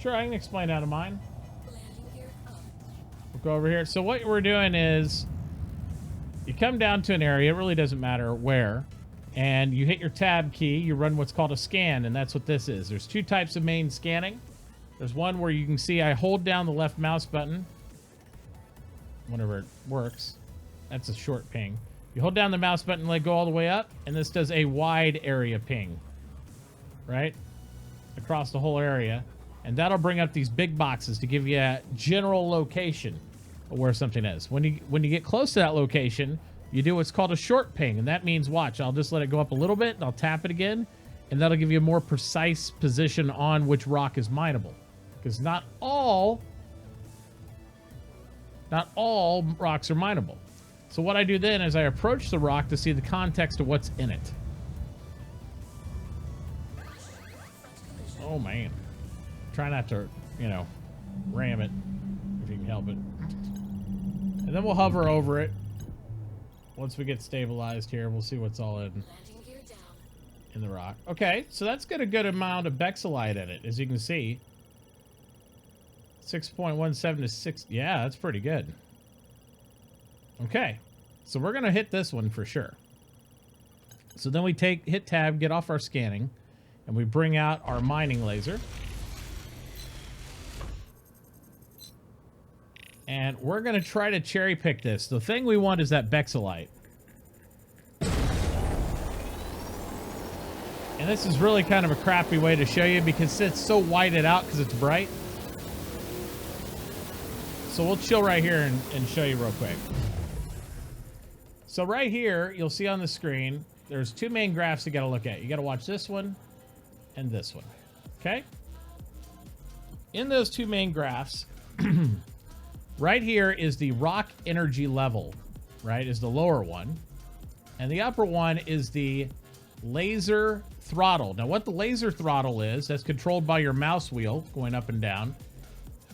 Sure, I can explain how to mine. We'll go over here. So what we're doing is you come down to an area, it really doesn't matter where, and you hit your tab key, you run what's called a scan, and that's what this is. There's two types of main scanning. There's one where you can see I hold down the left mouse button whenever it works. That's a short ping. You hold down the mouse button and let go all the way up, and this does a wide area ping, right? Across the whole area. And that'll bring up these big boxes to give you a general location of where something is. When you get close to that location, you do what's called a short ping, and that means, watch, I'll just let it go up a little bit, and I'll tap it again, and that'll give you a more precise position on which rock is mineable. Because not all rocks are mineable. So what I do then is I approach the rock to see the context of what's in it. Oh, man. Try not to, you know, ram it, if you can help it. And then we'll hover over it. Once we get stabilized here, we'll see what's all in the rock. Okay, so that's got a good amount of Bexelite in it, as you can see. 6.17 to 6. Yeah, that's pretty good. Okay, so we're going to hit this one for sure. So then we hit tab, get off our scanning, and we bring out our mining laser. And we're going to try to cherry pick this. The thing we want is that Bexelite. And this is really kind of a crappy way to show you because it's so whited out because it's bright. So we'll chill right here and show you real quick. So right here, you'll see on the screen, there's two main graphs you got to look at. You got to watch this one and this one. Okay? In those two main graphs... Right here is the rock energy level, right, is the lower one. And the upper one is the laser throttle. Now, what the laser throttle is, that's controlled by your mouse wheel going up and down.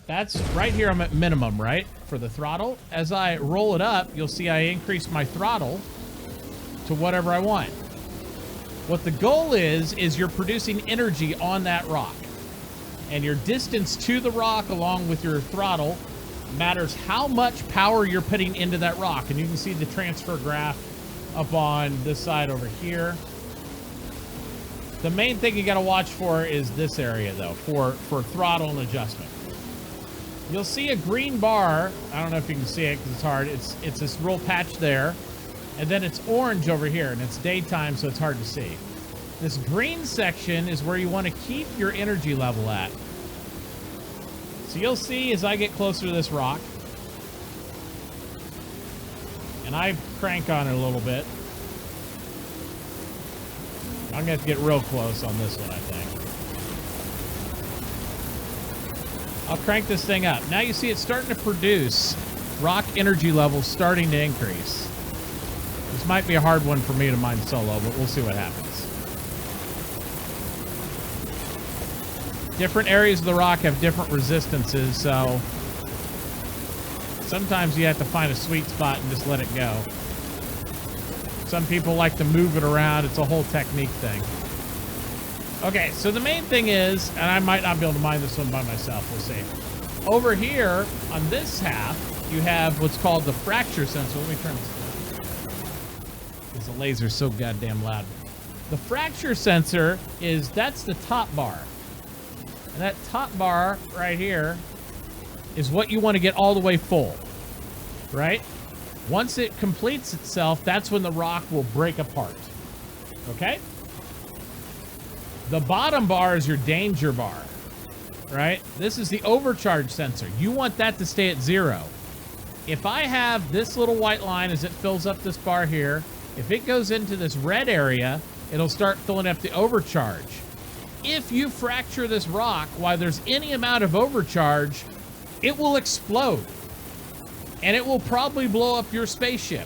That's right here, I'm at minimum, right, for the throttle. As I roll it up, you'll see I increase my throttle to whatever I want. What the goal is you're producing energy on that rock. And your distance to the rock along with your throttle matters how much power you're putting into that rock. And you can see the transfer graph up on this side over here. The main thing you got to watch for is this area, though, for throttle and adjustment. You'll see a green bar. I don't know if you can see it because it's hard. It's this real patch there. And then it's orange over here, and it's daytime, so it's hard to see. This green section is where you want to keep your energy level at. So you'll see as I get closer to this rock, and I crank on it a little bit. I'm going to have to get real close on this one, I think. I'll crank this thing up. Now you see it's starting to produce rock energy levels starting to increase. This might be a hard one for me to mine solo, but we'll see what happens. Different areas of the rock have different resistances, so sometimes you have to find a sweet spot and just let it go. Some people like to move it around. It's a whole technique thing. Okay, so the main thing is, and I might not be able to mine this one by myself, we'll see. Over here, on this half, you have what's called the fracture sensor. Let me turn this down. Because the laser's so goddamn loud. The fracture sensor that's the top bar. And that top bar right here is what you want to get all the way full, right? Once it completes itself, that's when the rock will break apart, okay? The bottom bar is your danger bar, right? This is the overcharge sensor. You want that to stay at 0. If I have this little white line as it fills up this bar here, if it goes into this red area, it'll start filling up the overcharge. If you fracture this rock while there's any amount of overcharge, it will explode. And it will probably blow up your spaceship.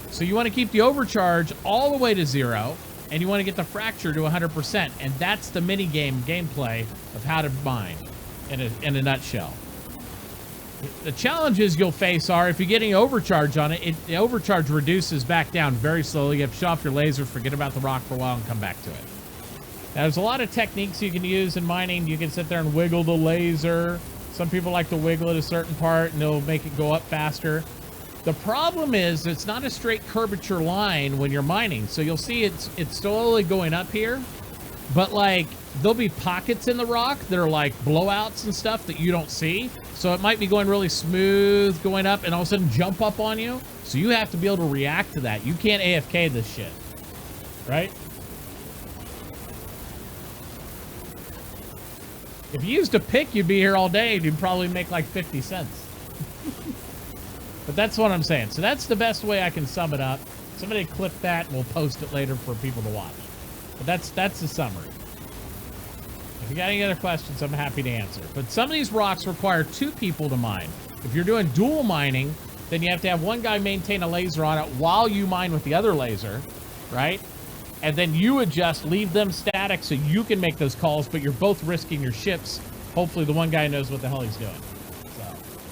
So you want to keep the overcharge all the way to 0, and you want to get the fracture to 100%. And that's the gameplay of how to mine in a nutshell. The challenges you'll face are if you're getting overcharge on it, the overcharge reduces back down very slowly. You have to shut off your laser, forget about the rock for a while, and come back to it. Now, there's a lot of techniques you can use in mining. You can sit there and wiggle the laser. Some people like to wiggle at a certain part and they'll make it go up faster. The problem is it's not a straight curvature line when you're mining. So you'll see it's slowly going up here, but like there'll be pockets in the rock that are like blowouts and stuff that you don't see. So it might be going really smooth going up and all of a sudden jump up on you. So you have to be able to react to that. You can't AFK this shit, right? If you used a pick, you'd be here all day and you'd probably make like 50 cents. But that's what I'm saying. So that's the best way I can sum it up. Somebody clip that and we'll post it later for people to watch. But that's the summary. If you got any other questions, I'm happy to answer. But some of these rocks require 2 people to mine. If you're doing dual mining, then you have to have one guy maintain a laser on it while you mine with the other laser, right? And then you adjust, leave them static so you can make those calls, but you're both risking your ships. Hopefully the one guy knows what the hell he's doing.